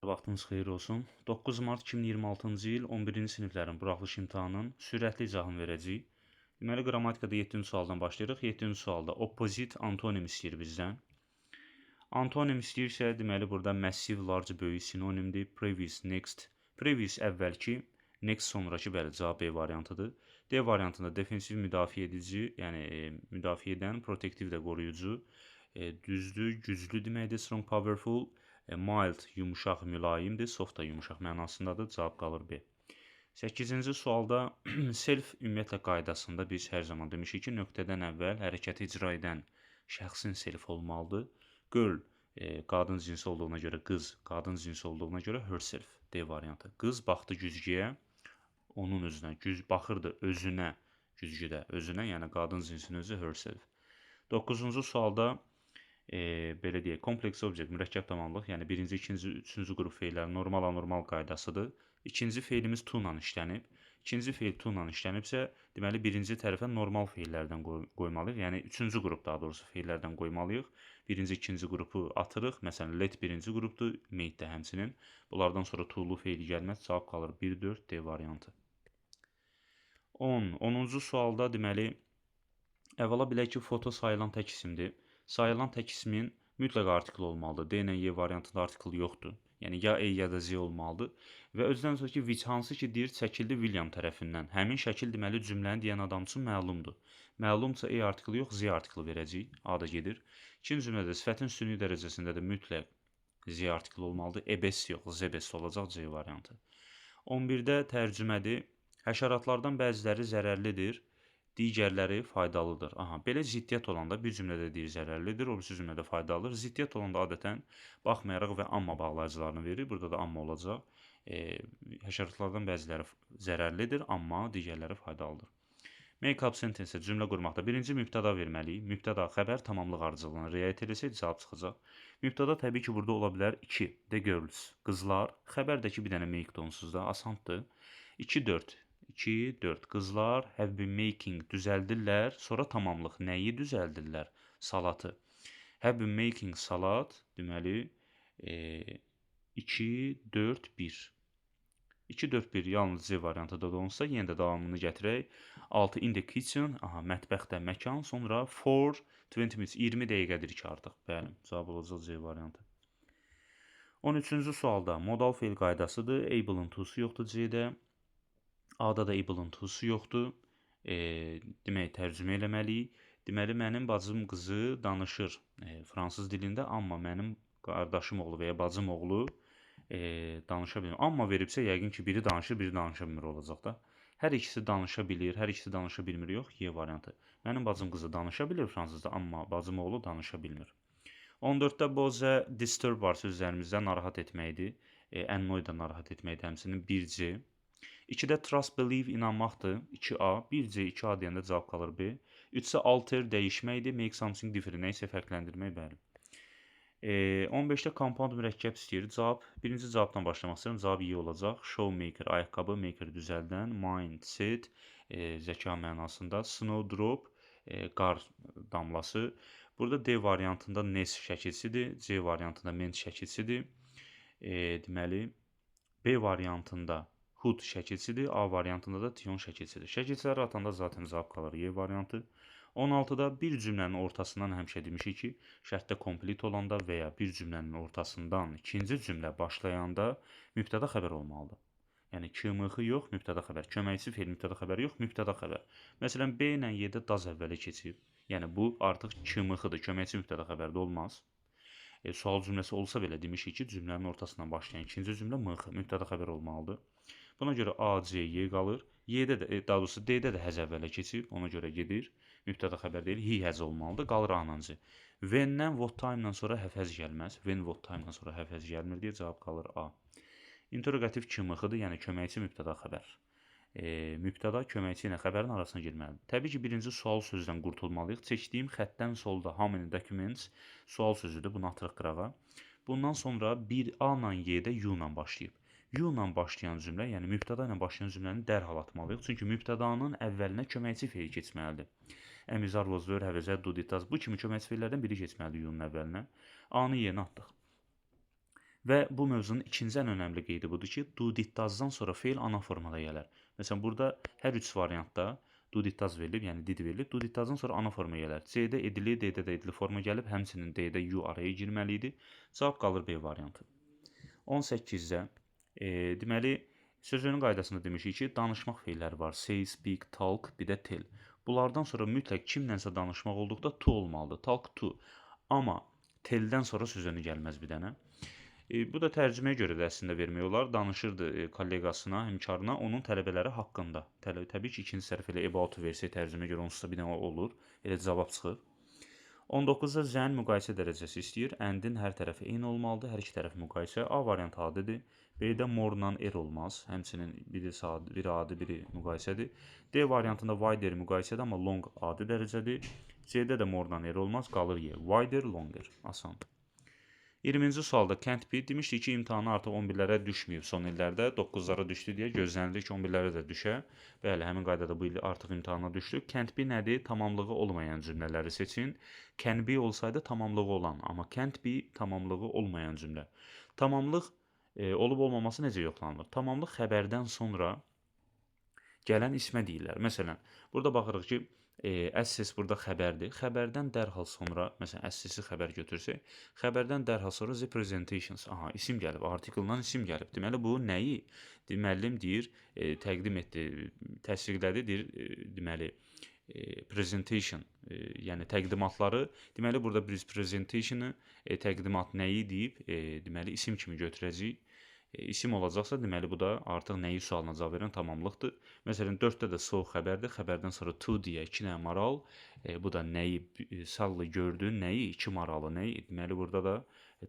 Vaxtınız xeyir olsun. 9 mart 2026-cı il 11-ci siniflərin buraxılış imtahanının sürətli izahını verəcəyik. Deməli, qrammatikada 7-ci sualdan başlayırıq. 7-ci sualda opposite antonim istəyir bizdən. Antonim istəyirsə, deməli, burada massive, large, böyük sinonimdir. Previous, next. Previous əvvəlki, next sonraki, bəli, cavab B variantıdır. D variantında defensiv müdafiə edici, yəni müdafiə edən, protective də qoruyucu, düzdür, güclü deməkdir, strong, powerful. Mild yumuşaq, mülayimdir, soft da yumuşaq mənasındadır. Cavab qalır B. 8-ci sualda self ümumiyyətlə qaydasında biz hər zaman demişik ki, nöqtədən əvvəl hərəkəti icra edən şəxsin self olmalıdır. Girl qadın cinsi olduğuna görə qız, qadın cinsi olduğuna görə herself D variantı. Qız baxdı güzgüyə, onun özünə, baxırdı özünə, güzgüdə özünə, yəni qadın cinsinin özü herself. 9-cu sualda belə deyək, kompleks obyekt, mürəkkəb tamamlıq, yəni birinci, ikinci, üçüncü qrup feillər normal, anormal qaydasıdır. İkinci feilimiz to ilə işlənib. İkinci feil to ilə işlənibsə, deməli birinci tərəfə normal feillərdən qoymalıyıq. Yəni üçüncü qrup daha doğrusu feillərdən qoymalıyıq. Birinci, ikinci qrupu atırıq. Məsələn, let birinci qrupdur, made də həmçinin. Bunlardan sonra to-lu feili gəlməz. Cavab qalır 1-4 D variantı. 10-cu sualda deməli əvvəla bilək ki, foto sayılan tək isimdir. Sayılan tək ismin mütləq artikli olmalıdır. D ilə Y variantında artikl yoxdur. Yəni ya E ya da Z olmalıdır. Və özdən sonra ki, which hansı ki deyir, çəkildi William tərəfindən. Həmin şəkil deməli cümləni deyən adam üçün məlumdur. Məlumsa E artikli yox, Z artikli verəcəyik. A da gedir. İkinci cümlədə sifətin üstünlüyü dərəcəsində də mütləq Z artikli olmalıdır. E-bes yox, Z-bes olacaq C variantı. 11-də tərcümədir. Həşəratlardan bəziləri zərərlidir. Digərləri faydalıdır. Belə ziddiyyət olanda bir cümlədə deyir zərərlidir, o birisi cümlədə faydalıdır. Ziddiyyət olanda adətən baxmayaraq və amma bağlayıcılarını verir. Burada da amma olacaq. Həşəratlardan bəziləri zərərlidir, amma digərləri faydalıdır. Make-up sentence cümlə qurmaqda birinci mübtəda verməliyik. Mübtəda xəbər tamamlıq ardıcıllığına riayət etsək cavab çıxacaq. Mübtəda təbii ki, burada ola bilər 2. The girls, qızlar. Xəbərdəki bir dənə make-də onsuz da asandır. 2-4. 2-4 qızlar have been making düzəldirlər, sonra tamamlıq nəyi düzəldirlər? Salatı. Have been making salat, deməli 2-4-1. 2-4-1 yalnız C variantıda da olsa, yenə də davamını gətirək. 6 in the kitchen, mətbəxdə məkan, sonra for 20 minutes, 20 dəqiqədir ki artıq. Bəli, cavab olacaq C variantı. 13-cü sualda modal feil qaydasıdır. Able-ın to-su yoxdur C-də. A-da da able-ın to-su yoxdur. Demək, tərcümə eləməliyik. Deməli, mənim bacım qızı danışır fransız dilində, amma mənim qardaşım oğlu və ya bacım oğlu danışa bilmir. Amma veribsə, yəqin ki, biri danışır, biri danışa bilmir olacaq da. Hər ikisi danışa bilir, hər ikisi danışa bilmir yox, Y variantı. Mənim bacım qızı danışa bilir fransızda, amma bacım oğlu danışa bilmir. 14-də boze, disturb var sözlərimizdə narahat etməkdir. Annoy da narahat etməkdir, həmçinin 1C. 2-də trust, believe, inanmaqdır. 2A, 1C, 2A deyəndə cavab qalır B. 3-sə alter, dəyişməkdir. Make something different, nəyisə fərqləndirmək, bəli. 15-də compound mürəkkəb istəyir. Cavab, birinci cavabdan başlamaq istəyirəm. Cavab iyi olacaq. Showmaker, ayaqqabı, maker düzəldən, mindset, zəka mənasında, snowdrop, qar damlası. Burada D variantında nes şəkilsidir. C variantında ment şəkilsidir. Deməli, B variantında hood şəkilsidir, A variantında da tion şəkilsidir. Şəkilçiləri atanda zaten cavab qalır Y variantı. 16-da bir cümlənin ortasından həmişə demişik ki, şərtdə komplet olanda və ya bir cümlənin ortasından ikinci cümlə başlayanda mübtəda xəbər olmalıdır. Yəni KMX yox, mübtəda xəbər. Köməkçi feil, mübtəda xəbər yox, mübtəda xəbər. Məsələn, B ilə Y-də daz əvvələ keçib. Yəni bu artıq KMX-dır, köməkçi mübtəda xəbərdə olmaz. Sual cümləsi olsa belə demişik ki, cümlənin ortasından başlayan ikinci cümlə MX, mübtəda xəbər olmalıdır. Buna görə A, C, Y qalır. Y-də də, daha doğrusu D-də də həz əvvələ keçib, ona görə gedir. Mübtəda xəbər deyil, he həz olmalıdır, qalır A-nancı. When-dən what time-dan sonra həfəz gəlməz. When what time-dan sonra həfəz gəlmir deyə cavab qalır A. İnterogativ KMX-dır, yəni köməkçi mübtəda xəbər. Mübtəda köməkçi ilə xəbərin arasına girməlidir. Təbii ki, birinci sual sözdən qurtulmalıyıq. Çəkdiyim xəttdən solda how many documents sual sözüdür, bunu atırıq qırağa. Bundan sonra bir A ilə Y-də U ilə başlayıb. U ilə başlayan cümlə, yəni mübtəda ilə başlayan cümləni dərhal atmalıyıq. Çünki mübtədanın əvvəlinə köməkçi feil keçməlidir. Əmizar, was, were, have, did, does. Bu kimi köməkçi feillərdən biri keçməlidir U-nun əvvəlinə. A-nı yerinə atdıq. Və bu mövzunun ikinci ən önəmli qeydi budur ki, do did does-dan sonra feil ana formada gələr. Məsələn, burada hər üç variantda do did does verilib, yəni did verilib. Do did does-dan sonra ana forma gələr. C-də edili, D-də də edili forma gəlib, həmçinin D-də you araya girməli idi. Cavab qalır B variantı. 18-də deməli sözünün qaydasında demişik ki, danışmaq feilləri var. Say, speak, talk, bir də tell. Bunlardan sonra mütləq kimlənsə danışmaq olduqda to olmalıdır. Talk to. Amma tell-dən sonra sözünü gəlməz bir dənə. Bu da tərcüməyə görə də əslində vermək olar. Danışırdı kolleqasına, həmkarına onun tələbələri haqqında. Təbii ki, ikinci tərəf elə about versək tərcüməyə görə onsuz da bir dənə olur. Elə cavab çıxır. 19-da zən müqayisə dərəcəsi istəyir. And-in hər tərəfi eyni olmalıdır. Hər iki tərəf müqayisə. A variantı adidir. B-də more-la er olmaz. Həmçinin biri adi, biri müqayisədir. D variantında wider müqayisədir, amma long adi dərəcədir. C-də də more-la er olmaz. Qalır Y. Wider, longer. Asandır. 20-ci sualda can't be demişdik ki, imtahanı artıq 11-lərə düşməyib son illərdə, 9-lara düşdü deyə gözlənilir ki, 11-lərə də düşə. Bəli, həmin qaydada bu il artıq imtahana düşdü. Can't be nədir? Tamamlığı olmayan cümlələri seçin. Can be olsaydı tamamlığı olan, amma can't be tamamlığı olmayan cümlə. Tamamlıq olub-olmaması necə yoxlanılır? Tamamlıq xəbərdən sonra gələn ismə deyirlər. Məsələn, burada baxırıq ki, əs-səs burada xəbərdir. Xəbərdən dərhal sonra, məsələn, əs-səsi xəbər götürsək, xəbərdən dərhal sonra the presentations, isim gəlib, artikeldan isim gəlib. Deməli, bu nəyi? Müəllim deyir, təqdim etdi, təsdiqlədi, deyir, deməli, presentation, yəni təqdimatları. Deməli, burada biz presentation-ı, təqdimat nəyi deyib, deməli, isim kimi götürəcəyik. İsim olacaqsa, deməli, bu da artıq nəyi sualına cavab verən tamamlıqdır. Məsələn, 4-də də so xəbərdir. Xəbərdən sonra to deyə 2 dənə maral. Bu da nəyi, Sally gördü, nəyi, 2 maralı nəyi. Deməli, burada da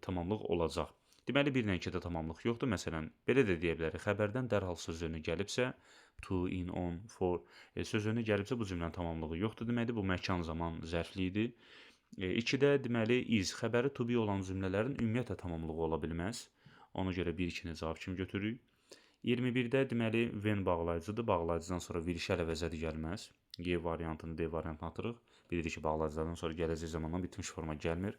tamamlıq olacaq. Deməli, 1-lə 2-də tamamlıq yoxdur. Məsələn, belə də deyə bilərik. Xəbərdən dərhal sözünü gəlibsə, to, in, on, for sözünü gəlibsə, bu cümlənin tamamlığı yoxdur deməkdir. Bu məkan zaman zərfli idi. 2-də deməli, is xəbəri to be olan cümlələrin ümumiyyətlə tamamlığı ola bilməz. Ona görə 1-2-ni cavab kimi götürürük. 21-də deməli when bağlayıcıdır. Bağlayıcıdan sonra verişi əlavəzədi gəlməz. G variantını, D variantını atırıq. Bilirik ki, bağlayıcılardan sonra gələcək zamandan bitmiş forma gəlmir.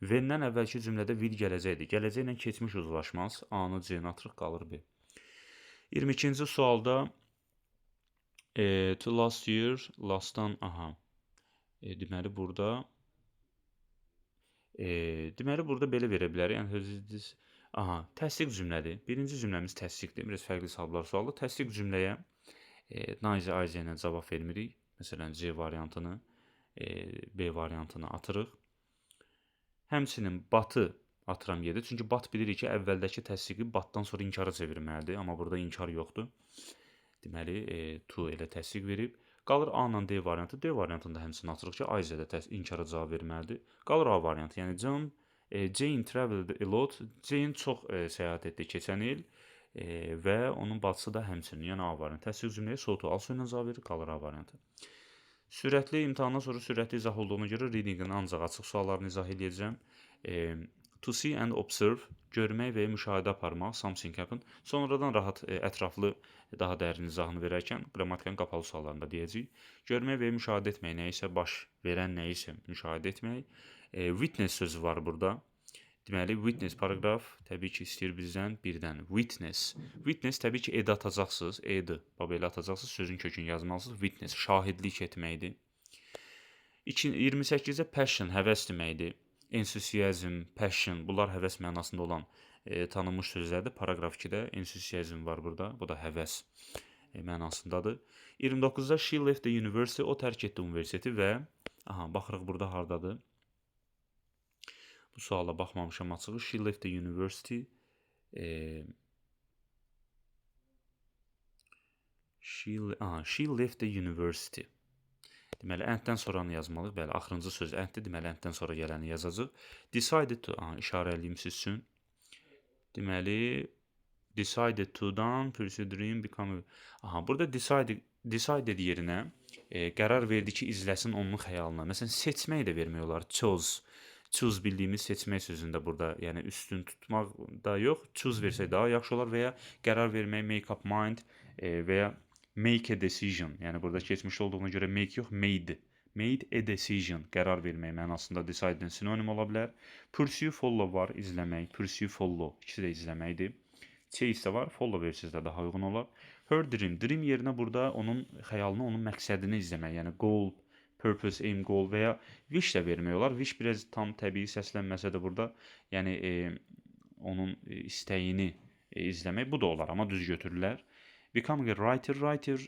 When-dən əvvəlki cümlədə will gələcəkdir. Gələcəklə keçmiş uzlaşmaz. A-nı, C-ni atırıq, qalır B. 22-ci sualda to last year, last-dan, deməli burada belə verə bilərik. Yəni, təsdiq cümlədir. Birinci cümləmiz təsdiqdir. Biraz fərqli hesablar sualı. Təsdiq cümləyə nice aiz ilə cavab vermirik. Məsələn, C variantını, B variantını atırıq. Həmçinin batı atıram yerdə. Çünki bat bilirik ki, əvvəldəki təsdiqi batdan sonra inkara çevirməlidir. Amma burada inkar yoxdur. Deməli, to elə təsdiq verib. Qalır A ilə D variantı. D variantında həmçinin atırıq ki, aiz ilə inkara cavab verməlidir. Qalır A variantı. Yəni, Jane traveled a lot. Jane çox səyahət etdi keçən il və onun bacısı da həmçinin, yəni A variantı. Təsdiq cümləyə so-to also ilə cavab verir, qalır A variantı. Sürətli imtahandan sonra sürətli izah olduğuna görə reading-in ancaq açıq suallarını izah edəcəm. To see and observe, görmək və müşahidə aparmaq, something happen. Sonradan rahat, ətraflı, daha dərin izahını verərkən qrammatikanın qapalı suallarında deyəcəyik. Görmək və müşahidə etmək, nəyisə baş verən nəyisə müşahidə etmək. Witness sözü var burada. Deməli, witness paragraf təbii ki, istəyir bizdən birdən. Witness. Witness təbii ki, ed atacaqsınız. Ed, belə atacaqsınız. Sözün kökünü yazmalısınız. Witness, şahidlik etməkdir. 28-də passion, həvəs deməkdir. Enthusiasm, passion, bunlar həvəs mənasında olan tanınmış sözlərdir. Paragraf 2-də enthusiasm var burada. Bu da həvəs mənasındadır. 29-da she left the university, o tərk etdi universiteti və baxırıq burada hardadır. Bu suala baxmamışam açığı. She left the university. She left the university. Deməli, and-dən sonranı yazmalıyıq. Bəli, axırıncı söz and-dir. Deməli, and-dən sonra gələni yazacaq. Decided to, işarəliyim siz üçün. Deməli, decided to-dan pursue dream become... Burada decided yerinə qərar verdi ki, izləsin onun xəyalına. Məsələn, seçmək də vermək olar. Chose. Choose bildiyimiz seçmək sözündə burada, yəni üstün tutmaq da yox, choose versək daha yaxşı olar və ya qərar vermək, make up mind və ya make a decision, yəni burada keçmiş olduğuna görə make yox, made Made a decision, qərar vermək mənasında decide-dən sinonim ola bilər. Pursue, follow var, izləmək. Pursue, follow, ikisi də izləməkdir. Chase də var, follow versiniz də daha uyğun olar. Her dream, dream yerinə burada onun xəyalını, onun məqsədini izləmək, yəni goal, purpose, aim, goal və ya wish də vermək olar. Wish biraz tam təbii səslənməsə də burada, yəni onun istəyini izləmək, bu da olar, amma düz götürürlər. Becoming a writer, writer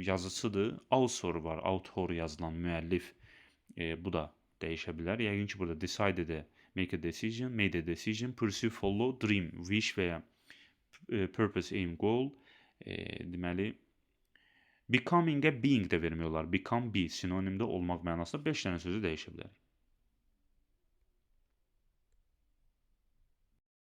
yazıcıdır. Author var, author yazılan müəllif, bu da dəyişə bilər. Yəqin ki, burada decide-də make a decision, made a decision, pursue, follow, dream, wish və ya purpose, aim, goal. Deməli, becoming-ə being də vermək olar. Become, be sinonimdə olmaq mənasında 5 dənə sözü dəyişə bilər.